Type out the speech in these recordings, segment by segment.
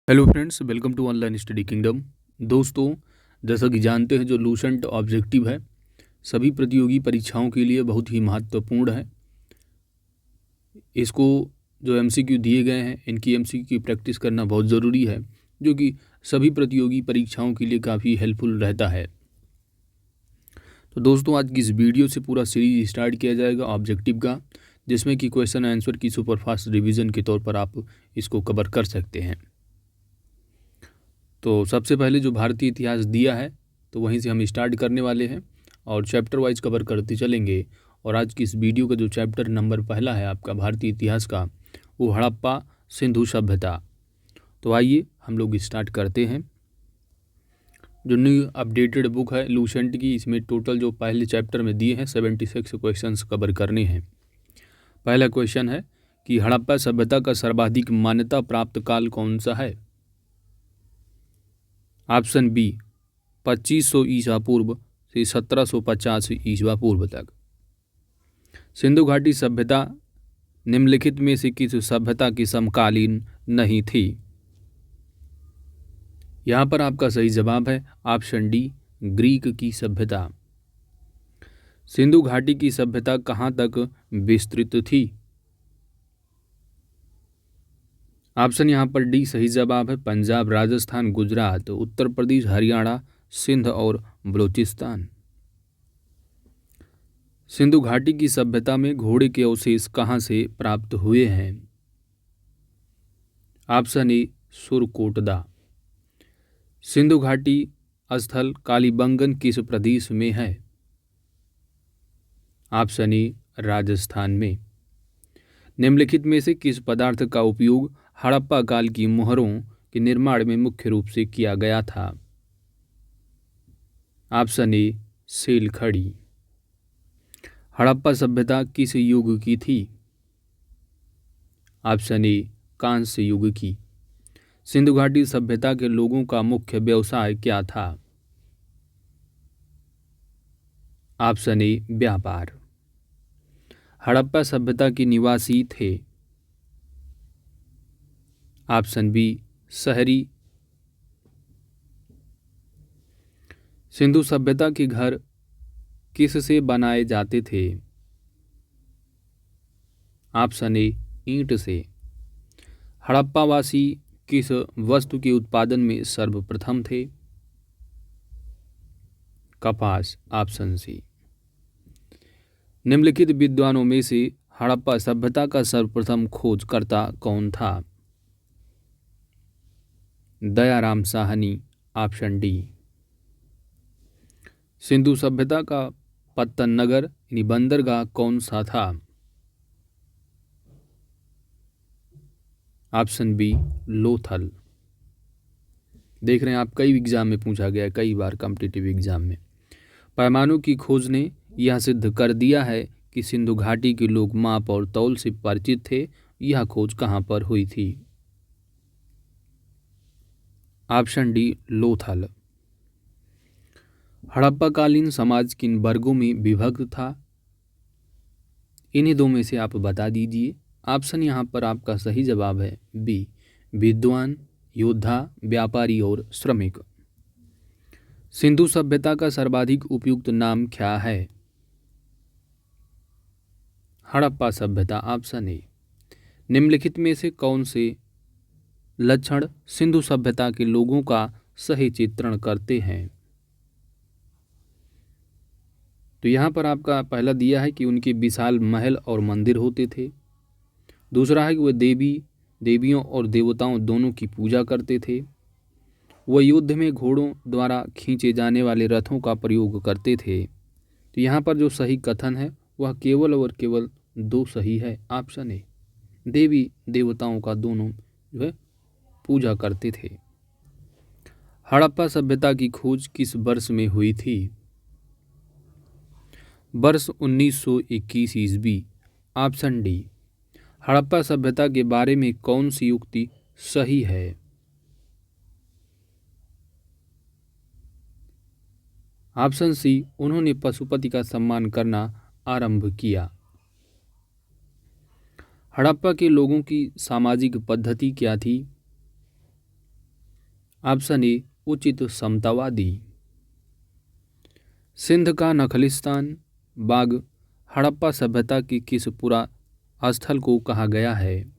Hello friends, welcome to online study kingdom. दोस्तों, जैसा कि जानते हैं, जो लूसेंट ऑब्जेक्टिव है सभी प्रतियोगी परीक्षाओं के लिए बहुत ही महत्वपूर्ण है। इसको जो एमसीक्यू दिए गए हैं इनकी एमसीक्यू की प्रैक्टिस करना बहुत ज़रूरी है, जो कि सभी प्रतियोगी परीक्षाओं के लिए काफ़ी हेल्पफुल रहता है। तो दोस्तों, आज की इस वीडियो से पूरा सीरीज स्टार्ट किया जाएगा ऑब्जेक्टिव का, जिसमें कि क्वेश्चन आंसर की सुपरफास्ट रिवीजन के तौर पर आप इसको कवर कर सकते हैं। तो सबसे पहले जो भारतीय इतिहास दिया है तो वहीं से हम स्टार्ट करने वाले हैं और चैप्टर वाइज कवर करते चलेंगे। और आज की इस वीडियो का जो चैप्टर नंबर पहला है आपका भारतीय इतिहास का, वो हड़प्पा सिंधु सभ्यता। तो आइए हम लोग स्टार्ट करते हैं। जो न्यू अपडेटेड बुक है लूसेंट की, इसमें टोटल जो पहले चैप्टर में दिए हैं 76 क्वेश्चंस कवर करने हैं। पहला क्वेश्चन है कि हड़प्पा सभ्यता का सर्वाधिक मान्यता प्राप्त काल कौन सा है। ऑप्शन बी 2500 ईसा पूर्व से 1750 ईसा पूर्व तक। सिंधु घाटी सभ्यता निम्नलिखित में से किस सभ्यता की समकालीन नहीं थी। यहाँ पर आपका सही जवाब है ऑप्शन डी ग्रीक की सभ्यता। सिंधु घाटी की सभ्यता कहाँ तक विस्तृत थी। ऑप्शन यहाँ पर डी सही जवाब है पंजाब, राजस्थान, गुजरात, उत्तर प्रदेश, हरियाणा, सिंध और बलूचिस्तान। सिंधु घाटी की सभ्यता में घोड़े के अवशेष कहाँ से प्राप्त हुए हैं। Option A Surkotada. सिंधु घाटी स्थल कालीबंगन किस प्रदेश में है। ऑप्शन ए राजस्थान में। निम्नलिखित में से किस पदार्थ का उपयोग हड़प्पा काल की मोहरों के निर्माण में मुख्य रूप से किया गया था। ऑप्शन ए सेल खड़ी। हड़प्पा सभ्यता किस युग की थी। ऑप्शन ए कांस्य युग की। सिंधु घाटी सभ्यता के लोगों का मुख्य व्यवसाय क्या था। ऑप्शन ए व्यापार। हड़प्पा सभ्यता के निवासी थे। ऑप्शन बी शहरी। सिंधु सभ्यता के घर किस से बनाए जाते थे। ऑप्शन ए ईंट से। हड़प्पावासी किस वस्तु के उत्पादन में सर्वप्रथम थे। कपास। Option C. निम्नलिखित विद्वानों में से हड़प्पा सभ्यता का सर्वप्रथम खोजकर्ता कौन था। दयाराम साहनी। Option D. सिंधु सभ्यता का पत्तन नगर यानी बंदरगाह कौन सा था। Option B Lothal. देख रहे हैं आप, कई एग्जाम में पूछा गया है, कई बार कॉम्पिटिटिव एग्जाम में। पैमानों की खोज ने यह सिद्ध कर दिया है कि सिंधु घाटी के लोग माप और तौल से परिचित थे। यह खोज कहाँ पर हुई थी। Option D Lothal. हड़प्पाकालीन समाज किन वर्गों में विभक्त था। इन्हीं दो में से आप बता दीजिए। ऑप्शन यहाँ पर आपका सही जवाब है बी विद्वान, योद्धा, व्यापारी और श्रमिक। सिंधु सभ्यता का सर्वाधिक उपयुक्त नाम क्या है। हड़प्पा सभ्यता। Option A. निम्नलिखित में से कौन से लक्षण सिंधु सभ्यता के लोगों का सही चित्रण करते हैं। तो यहाँ पर आपका पहला दिया है कि उनके विशाल महल और मंदिर होते थे। दूसरा है कि वह देवियों और देवताओं दोनों की पूजा करते थे। वह युद्ध में घोड़ों द्वारा खींचे जाने वाले रथों का प्रयोग करते थे। तो यहाँ पर जो सही कथन है वह केवल और केवल दो सही है। ऑप्शन ए देवी देवताओं का दोनों जो है पूजा करते थे। हड़प्पा सभ्यता की खोज किस वर्ष में हुई थी। वर्ष 1921 ईस्वी। Option D. हड़प्पा सभ्यता के बारे में कौन सी युक्ति सही है। ऑप्शन सी उन्होंने पशुपति का सम्मान करना आरंभ किया। हड़प्पा के लोगों की सामाजिक पद्धति क्या थी। ऑप्शन ए उचित समतावादी। सिंध का नखलिस्तान बाग हड़प्पा सभ्यता के किस पुरा स्थल को कहा गया है?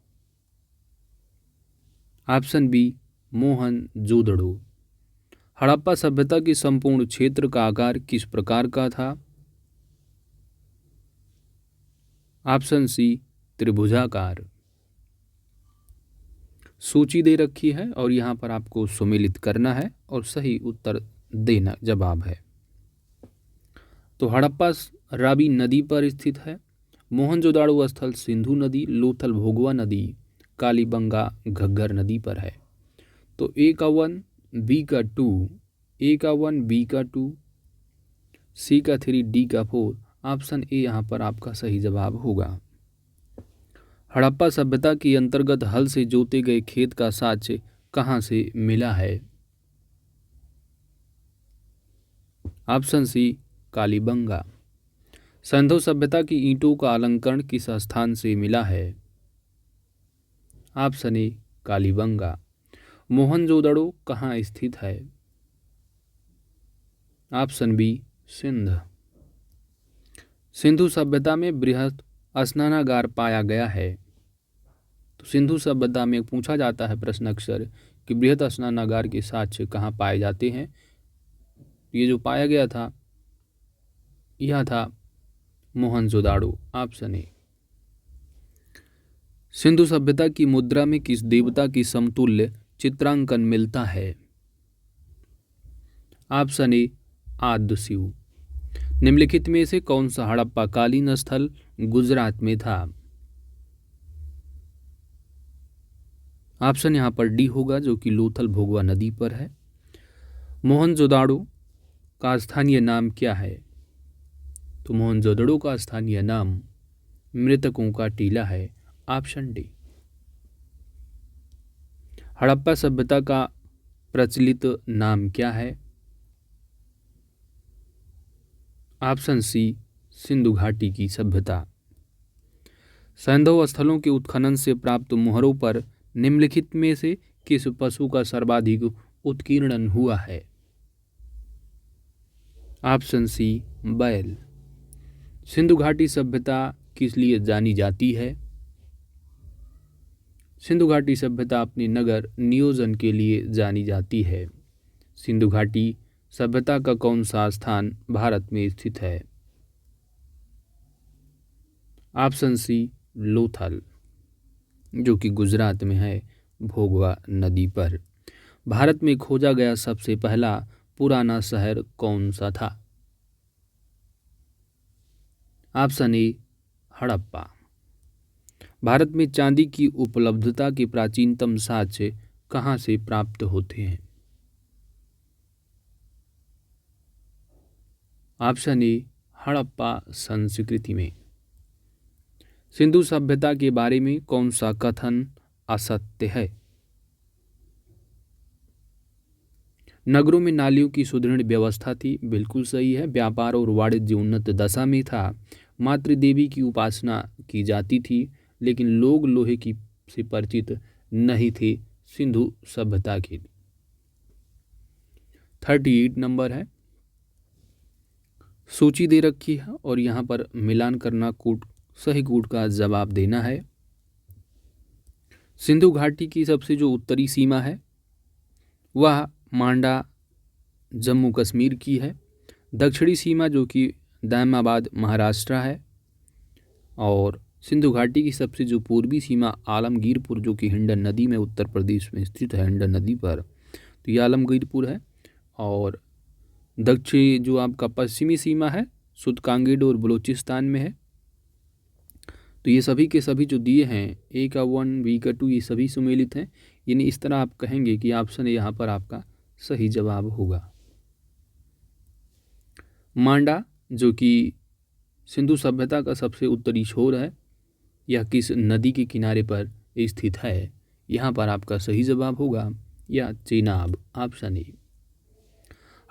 Option B Mohenjodaro. हड़प्पा सभ्यता के संपूर्ण क्षेत्र का आकार किस प्रकार का था? ऑप्शन सी त्रिभुजाकार। सूची दे रखी है और यहाँ पर आपको सुमेलित करना है और सही उत्तर देना जवाब है। तो हड़प्पा रावी नदी पर स्थित है। मोहनजोदाड़ो स्थल सिंधु नदी, लोथल भोगवा नदी, कालीबंगा घग्गर नदी पर है। तो ए का 1, बी का 2, ए का 1, बी का 2, सी का 3, डी का 4। ऑप्शन ए यहाँ पर आपका सही जवाब होगा। हड़प्पा सभ्यता के अंतर्गत हल से जोते गए खेत का साक्ष्य कहाँ से मिला है? ऑप्शन सी कालीबंगा। सिंधु सभ्यता की ईंटों का अलंकरण किस स्थान से मिला है? Option A Kalibangan. मोहनजोदड़ो कहाँ स्थित है? Option B Sindh. सिंधु सभ्यता में बृहत स्नानागार पाया गया है। तो सिंधु सभ्यता में पूछा जाता है प्रश्न अक्सर कि बृहत स्नानागार के साक्ष्य कहाँ पाए जाते हैं। ये जो पाया गया था यह था मोहनजोदाड़ो। Option A. सिंधु सभ्यता की मुद्रा में किस देवता की समतुल्य चित्रांकन मिलता है? ऑप्शन ए आद्य शिव। निम्नलिखित में से कौन सा हड़प्पा कालीन स्थल गुजरात में था? ऑप्शन यहाँ पर डी होगा जो कि लोथल भोगवा नदी पर है। मोहनजोदाड़ो का स्थानीय नाम क्या है? तो मोहनजोदड़ो का स्थानीय नाम मृतकों का टीला है। Option D. हड़प्पा सभ्यता का प्रचलित नाम क्या है? ऑप्शन सी सिंधु घाटी की सभ्यता। सैंधव स्थलों के उत्खनन से प्राप्त मोहरों पर निम्नलिखित में से किस पशु का सर्वाधिक उत्कीर्णन हुआ है? ऑप्शन सी बैल। सिंधु घाटी सभ्यता किस लिए जानी जाती है? सिंधु घाटी सभ्यता अपने नगर नियोजन के लिए जानी जाती है। सिंधु घाटी सभ्यता का कौन सा स्थान भारत में स्थित है? ऑप्शन सी लोथल जो कि गुजरात में है भोगवा नदी पर। भारत में खोजा गया सबसे पहला पुराना शहर कौन सा था? Option A Harappa. भारत में चांदी की उपलब्धता के प्राचीनतम साक्ष्य कहाँ से प्राप्त होते हैं? ऑप्शन ए हड़प्पा संस्कृति में। सिंधु सभ्यता के बारे में कौन सा कथन असत्य है? नगरों में नालियों की सुदृढ़ व्यवस्था थी, बिल्कुल सही है। व्यापार और वाणिज्य उन्नत दशा में था। मातृदेवी की उपासना की जाती थी, लेकिन लोग लोहे की से परिचित नहीं थे सिंधु सभ्यता के लिए। 38 नंबर है। सूची दे रखी है और यहाँ पर मिलान करना, कूट सही कूट का जवाब देना है। सिंधु घाटी की सबसे जो उत्तरी सीमा है वह मांडा जम्मू कश्मीर की है। दक्षिणी सीमा जो कि दामाबाद महाराष्ट्र है। और सिंधु घाटी की सबसे जो पूर्वी सीमा आलमगीरपुर जो कि हिंडन नदी में उत्तर प्रदेश में स्थित है, हिंडन नदी पर, तो ये आलमगीरपुर है। और दक्षिणी जो आपका पश्चिमी सीमा है सुतकांगेड और बलूचिस्तान में है। तो ये सभी के सभी जो दिए हैं ए का 1, बी का 2, ये सभी सुमेलित हैं। यानी इस तरह आप कहेंगे कि ऑप्शन यहाँ पर आपका सही जवाब होगा। मांडा जो कि सिंधु सभ्यता का सबसे उत्तरी छोर है, यह किस नदी के किनारे पर स्थित है? यहाँ पर आपका सही जवाब होगा या चेनाब। Option A.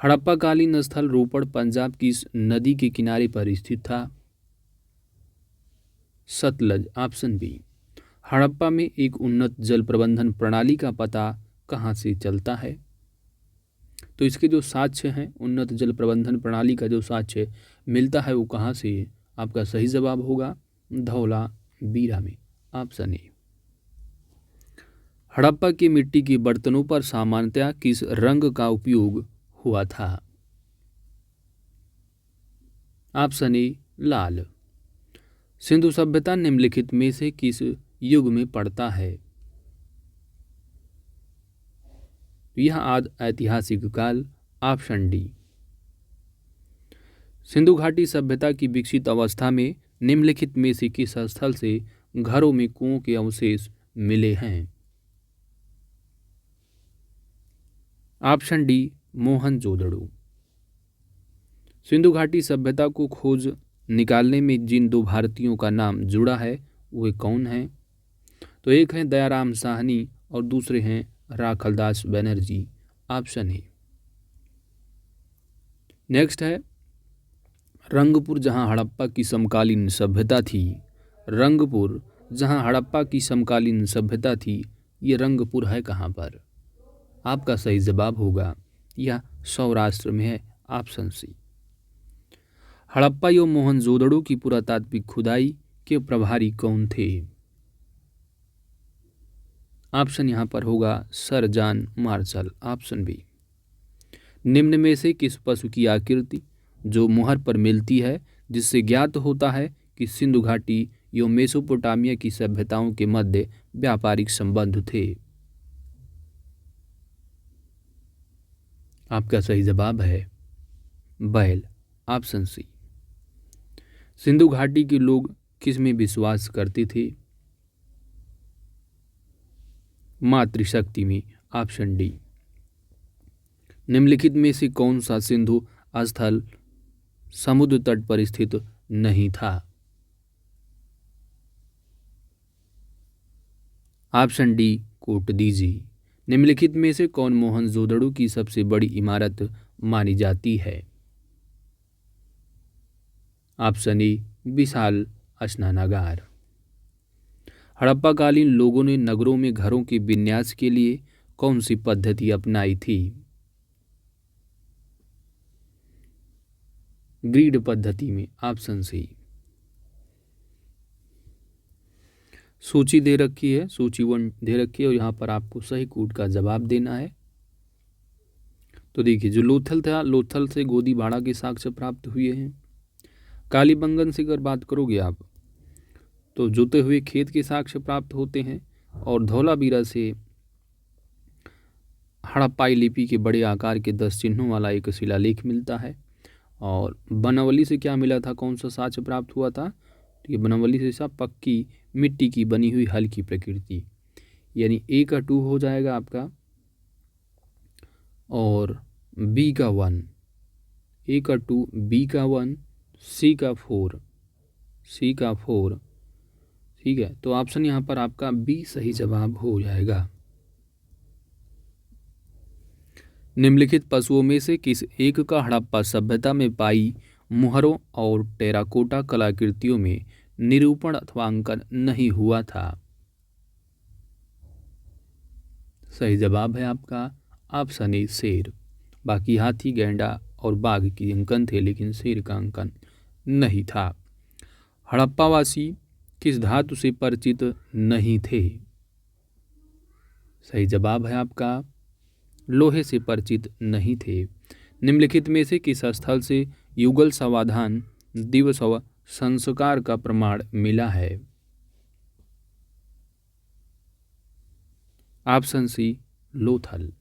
हड़प्पा कालीन स्थल रोपड़ पंजाब की इस नदी के किनारे पर स्थित था? सतलज। Option B. हड़प्पा में एक उन्नत जल प्रबंधन प्रणाली का पता कहाँ से चलता है? तो इसके जो साक्ष्य हैं, उन्नत जल प्रबंधन प्रणाली का जो साक्ष्य मिलता है वो कहाँ से? आपका सही जवाब होगा धौलावीरा में, ऑप्शन ए। हड़प्पा की मिट्टी के बर्तनों पर सामान्यतया किस रंग का उपयोग हुआ था? ऑप्शन ए लाल। सिंधु सभ्यता निम्नलिखित में से किस युग में पड़ता है? यह आदि ऐतिहासिक काल, ऑप्शन डी। सिंधु घाटी सभ्यता की विकसित अवस्था में निम्नलिखित में से किस स्थल से घरों में कुओं के अवशेष मिले हैं? Option D Mohenjodaro. सिंधु घाटी सभ्यता को खोज निकालने में जिन दो भारतीयों का नाम जुड़ा है वे कौन हैं? तो एक हैं दयाराम साहनी और दूसरे हैं Rakhaldas Banerjee, option A. Next है रंगपुर जहां हड़प्पा की समकालीन सभ्यता थी। रंगपुर जहां हड़प्पा की समकालीन सभ्यता थी, ये रंगपुर है कहाँ पर? आपका सही जवाब होगा यह सौराष्ट्र में है, ऑप्शन सी। हड़प्पा एवं मोहनजोदड़ो की पुरातात्विक खुदाई के प्रभारी कौन थे? ऑप्शन यहाँ पर होगा sir John Marshall, option B. निम्न में से किस पशु की आकृति जो मुहर पर मिलती है जिससे ज्ञात होता है कि सिंधु घाटी एवं मेसोपोटामिया की सभ्यताओं के मध्य व्यापारिक संबंध थे? आपका सही जवाब है बैल, ऑप्शन सी। सिंधु घाटी के लोग किस में विश्वास करते थे? मातृशक्ति में, ऑप्शन डी। निम्नलिखित में से कौन सा सिंधु स्थल समुद्र तट पर स्थित नहीं था? Option D Kot Diji. निम्नलिखित में से कौन मोहनजोदड़ो की सबसे बड़ी इमारत मानी जाती है? ऑप्शन ए विशाल स्नानागार। हड़प्पाकालीन लोगों ने नगरों में घरों के विन्यास के लिए कौन सी पद्धति अपनाई थी? ग्रिड पद्धति में, ऑप्शन सी। सूची दे रखी है, सूची 1 दे रखी है और यहाँ पर आपको सही कूट का जवाब देना है। तो देखिए जो लोथल था, लोथल से गोदीबाड़ा के साक्ष्य प्राप्त हुए हैं। कालीबंगन से अगर बात करोगे आप तो जोते हुए खेत के साक्ष्य प्राप्त होते हैं और धौलावीरा से हड़प्पाई लिपि के बड़े आकार के 10 चिन्हों वाला एक शिलालेख मिलता है। और बनवली से क्या मिला था, कौन सा साक्ष्य प्राप्त हुआ था? तो ये बनवली से सब पक्की मिट्टी की बनी हुई हल्की प्रकृति, यानी ए का 2 हो जाएगा आपका और बी का 1, ए का 2, बी का 1, सी का 4, सी का 4, ठीक है। तो ऑप्शन यहाँ पर आपका बी सही जवाब हो जाएगा। निम्नलिखित पशुओं में से किस एक का हड़प्पा सभ्यता में पाई मुहरों और टेराकोटा कलाकृतियों में निरूपण अथवा अंकन नहीं हुआ था? सही जवाब है आपका ऑप्शन ए शेर। बाकी हाथी, गैंडा और बाघ की अंकन थे लेकिन शेर का अंकन नहीं था। हड़प्पावासी किस धातु से परिचित नहीं थे? सही जवाब है आपका लोहे से परिचित नहीं थे। निम्नलिखित में से किस स्थल से युगल समाधान दिवस व संस्कार का प्रमाण मिला है? Option C Lothal.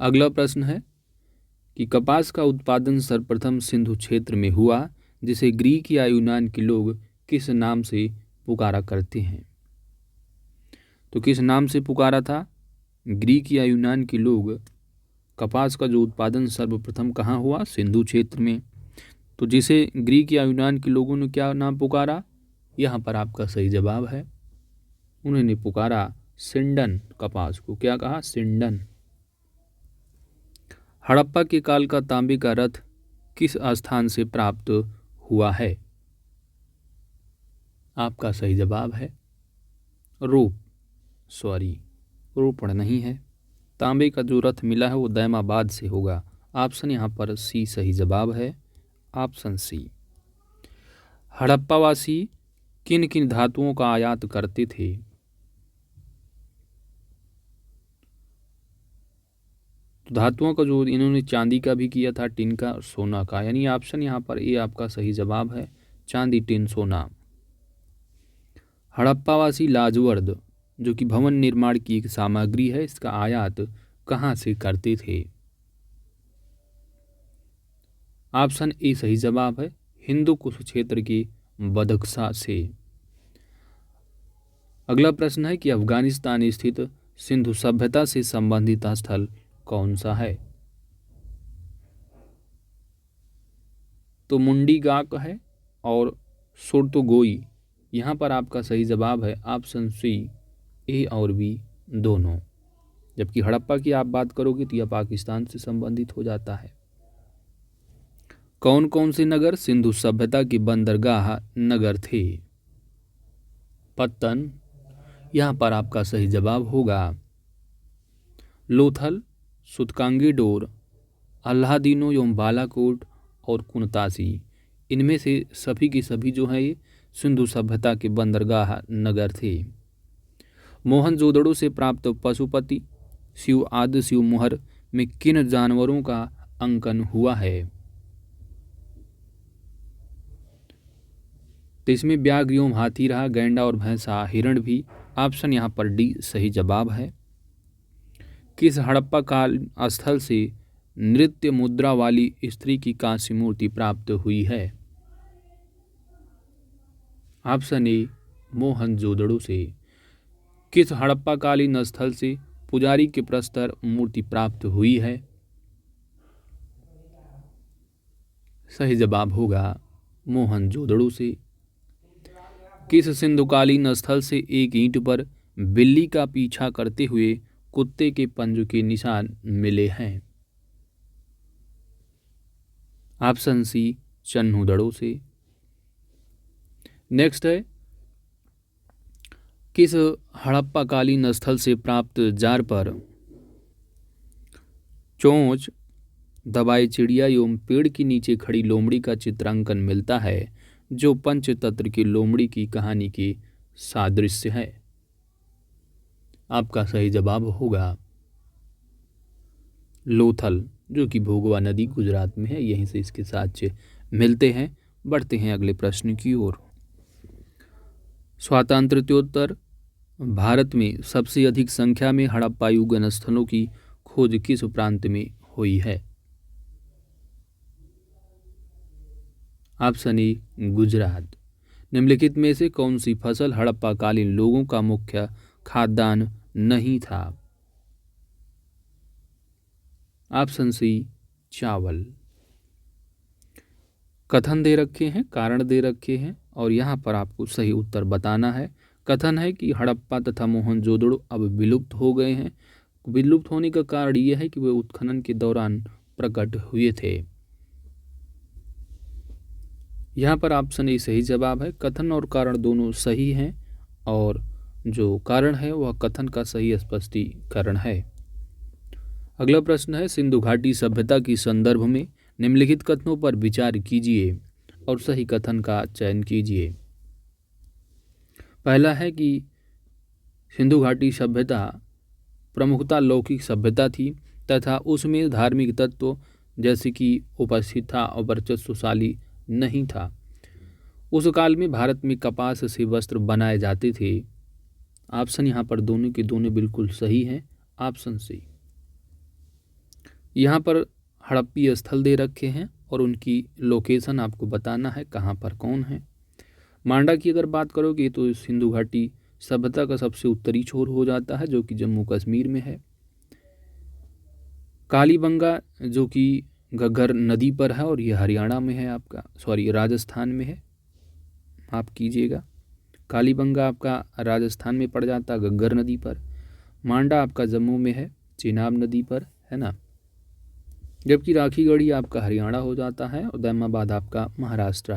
अगला प्रश्न है कि कपास का उत्पादन सर्वप्रथम सिंधु क्षेत्र में हुआ जिसे ग्रीक या यूनान के लोग किस नाम से पुकारा करते हैं? तो किस नाम से पुकारा था? ग्रीक या यूनान के लोग कपास का जो उत्पादन सर्वप्रथम कहाँ हुआ? सिंधु क्षेत्र में। तो जिसे ग्रीक या यूनान के लोगों ने क्या नाम पुकारा? यहाँ पर आपका सही जवाब है, उन्होंने पुकारा सिंडन कपास को। क्या कहा? सिंडन। हड़प्पा के काल का तांबे का रथ किस स्थान से प्राप्त हुआ है? आपका सही जवाब है रोपण नहीं है। तांबे का जो रथ मिला है वो दैमाबाद से होगा। ऑप्शन यहाँ पर सी सही जवाब है, ऑप्शन सी। हड़प्पावासी किन किन धातुओं का आयात करते थे? तो धातुओं का जो इन्होंने चांदी का भी किया था, टिन का और सोना का, यानी ऑप्शन यहाँ पर ए आपका सही जवाब है, चांदी, टिन, सोना। हड़प्पावासी लाजवर्द जो कि भवन निर्माण की एक सामग्री है, इसका आयात कहाँ से करते थे? ऑप्शन ए सही जवाब है, हिंदू कुश क्षेत्र के बदख्शा से। अगला प्रश्न है कि अफगानिस्तान स्थित सिंधु सभ्यता से संबंधित स्थल कौन सा है? तो मुंडी गाक है और सुरतुगोई। यहाँ पर आपका सही जवाब है ऑप्शन सी, ए और बी दोनों। जबकि हड़प्पा की आप बात करोगे तो यह पाकिस्तान से संबंधित हो जाता है। कौन कौन से नगर सिंधु सभ्यता के बंदरगाह नगर थे? पत्तन, यहाँ पर आपका सही जवाब होगा। लोथल, सुतकांगीडोर, अल्लादीनो एवं बालाकोट और कुनतासी, इनमें से सभी के सभी जो है ये सिंधु सभ्यता के बंदरगाह नगर थे। मोहनजोदड़ो से प्राप्त पशुपति, शिव आदि शिव मोहर में किन जानवरों का अंकन हुआ है? तो इसमें व्याघ्र एवं हाथी रहा, गैंडा और भैंसा, हिरण भी। ऑप्शन यहाँ पर डी सही जवाब है। किस हड़प्पा काल स्थल से नृत्य मुद्रा वाली स्त्री की कांस्य मूर्ति प्राप्त हुई है? ऑप्शन ए मोहनजोदड़ो से। किस हड़प्पाकालीन स्थल से पुजारी के प्रस्तर मूर्ति प्राप्त हुई है? सही जवाब होगा मोहनजोदड़ो से। किस सिंधुकालीन स्थल से एक ईंट पर बिल्ली का पीछा करते हुए कुत्ते के पंजों के निशान मिले हैं? ऑप्शन सी चन्हुदड़ो से। नेक्स्ट है किस हड़प्पाकालीन स्थल से प्राप्त जार पर चोंच दबाए चिड़िया एवं पेड़ के नीचे खड़ी लोमड़ी का चित्रांकन मिलता है जो पंचतंत्र की लोमड़ी की कहानी के सादृश्य है? आपका सही जवाब होगा लोथल, जो कि भोगवा नदी गुजरात में है, यहीं से इसके साक्ष्य मिलते हैं। बढ़ते हैं अगले प्रश्न की ओर। स्वातंत्र्योत्तर भारत में सबसे अधिक संख्या में हड़प्पा युगन स्थलों की खोज किस प्रांत में हुई है? Option A Gujarat. निम्नलिखित में से कौन सी फसल हड़प्पाकालीन लोगों का मुख्य खाद्यान्न नहीं था? ऑप्शन सी चावल। कथन दे रखे हैं, कारण दे रखे हैं और यहाँ पर आपको सही उत्तर बताना है। कथन है कि हड़प्पा तथा मोहनजोदड़ो अब विलुप्त हो गए हैं। विलुप्त होने का कारण यह है कि वे उत्खनन के दौरान प्रकट हुए थे। यहाँ पर ऑप्शन ए सही जवाब है। कथन और कारण दोनों सही हैं और जो कारण है वह कथन का सही स्पष्टीकरण है। अगला प्रश्न है सिंधु घाटी सभ्यता की संदर्भ में निम्नलिखित कथनों पर विचार कीजिए और सही कथन का चयन कीजिए। पहला है कि सिंधु घाटी सभ्यता प्रमुखता लौकिक सभ्यता थी तथा उसमें धार्मिक तत्व जैसे कि उपस्थित था और वर्चस्वशाली नहीं था। उस काल में भारत में कपास से वस्त्र बनाए जाते थे। ऑप्शन यहाँ पर दोनों के दोनों बिल्कुल सही हैं। Option C. यहाँ पर हड़प्पी स्थल दे रखे हैं और उनकी लोकेशन आपको बताना है कहाँ पर कौन है। मांडा की अगर बात करोगे तो सिंधु घाटी सभ्यता का सबसे उत्तरी छोर हो जाता है जो कि जम्मू कश्मीर में है। कालीबंगा जो कि घग्गर नदी पर है और ये हरियाणा में है, आपका राजस्थान में है, माफ़ कीजिएगा। कालीबंगा आपका राजस्थान में पड़ जाता है घग्गर नदी पर। मांडा आपका जम्मू में है चेनाब नदी पर, है ना। जबकि राखीगढ़ी आपका हरियाणा हो जाता है और दैमाबाद आपका महाराष्ट्र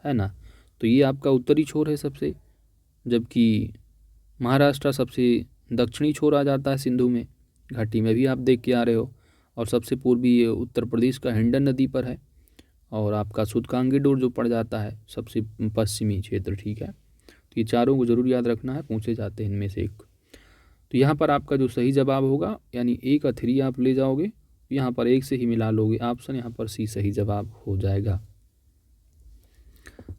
है ना। तो ये आपका उत्तरी छोर है सबसे, जबकि महाराष्ट्र सबसे दक्षिणी छोर आ जाता है सिंधु में घाटी में भी आप देख के आ रहे हो। और सबसे पूर्वी ये उत्तर प्रदेश का हिंडन नदी पर है। और आपका सूतकांगेडोर जो पड़ जाता है सबसे पश्चिमी क्षेत्र, ठीक है। तो ये चारों को जरूर याद रखना है, पूछे जाते हैं इनमें से एक। तो यहाँ पर आपका जो सही जवाब होगा यानी ए का 3 आप ले जाओगे, यहाँ पर 1 से ही मिला लोगे ऑप्शन, यहाँ पर सी सही जवाब हो जाएगा।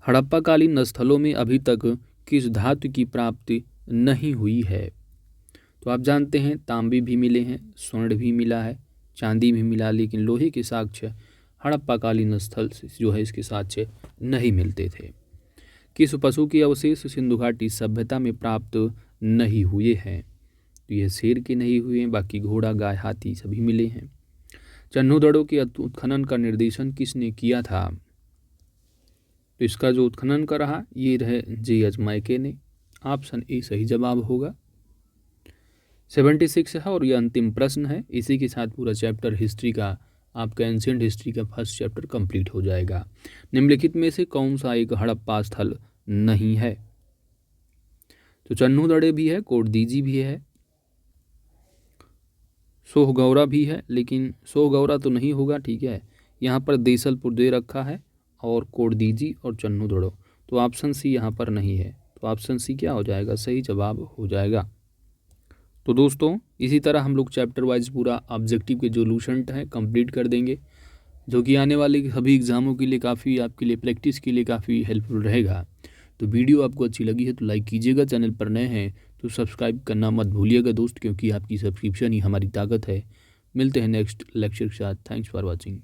हड़प्पाकालीन स्थलों में अभी तक किस धातु की प्राप्ति नहीं हुई है? तो आप जानते हैं तांबे भी मिले हैं, स्वर्ण भी मिला है, चांदी भी मिला, लेकिन लोहे के साक्ष्य हड़प्पाकालीन स्थल से जो है इसके साक्ष्य नहीं मिलते थे। किस पशु के अवशेष सिंधु घाटी सभ्यता में प्राप्त नहीं हुए हैं? तो यह शेर के नहीं हुए हैं, बाकी घोड़ा, गाय, हाथी सभी मिले हैं। चन्हूदड़ों के उत्खनन का निर्देशन किसने किया था? तो इसका जो उत्खनन का रहा ये रहे जे अजमायके ने, ऑप्शन ए सही जवाब होगा। 76 है और यह अंतिम प्रश्न है। इसी के साथ पूरा चैप्टर हिस्ट्री का, आपका एंशिएंट हिस्ट्री का फर्स्ट चैप्टर कंप्लीट हो जाएगा। निम्नलिखित में से कौन सा एक हड़प्पा स्थल नहीं है? तो चन्हूदड़े भी है, कोटदीजी भी है, सोहगौरा भी है, लेकिन सोहगौरा तो नहीं होगा, ठीक है। यहाँ पर देसलपुर दे रखा है और कोटदीजी और चन्हूदड़ो, तो ऑप्शन सी यहाँ पर नहीं है। तो ऑप्शन सी क्या हो जाएगा? सही जवाब हो जाएगा। तो दोस्तों इसी तरह हम लोग चैप्टर वाइज पूरा ऑब्जेक्टिव के जो लूसेंट हैं कंप्लीट कर देंगे, जो कि आने वाले सभी एग्ज़ामों के लिए काफ़ी आपके लिए प्रैक्टिस के लिए काफ़ी हेल्पफुल रहेगा। तो वीडियो आपको अच्छी लगी है तो लाइक कीजिएगा, चैनल पर नए हैं तो सब्सक्राइब करना मत भूलिएगा दोस्त, क्योंकि आपकी सब्सक्रिप्शन ही हमारी ताकत है। मिलते हैं नेक्स्ट लेक्चर के साथ। Thanks for watching.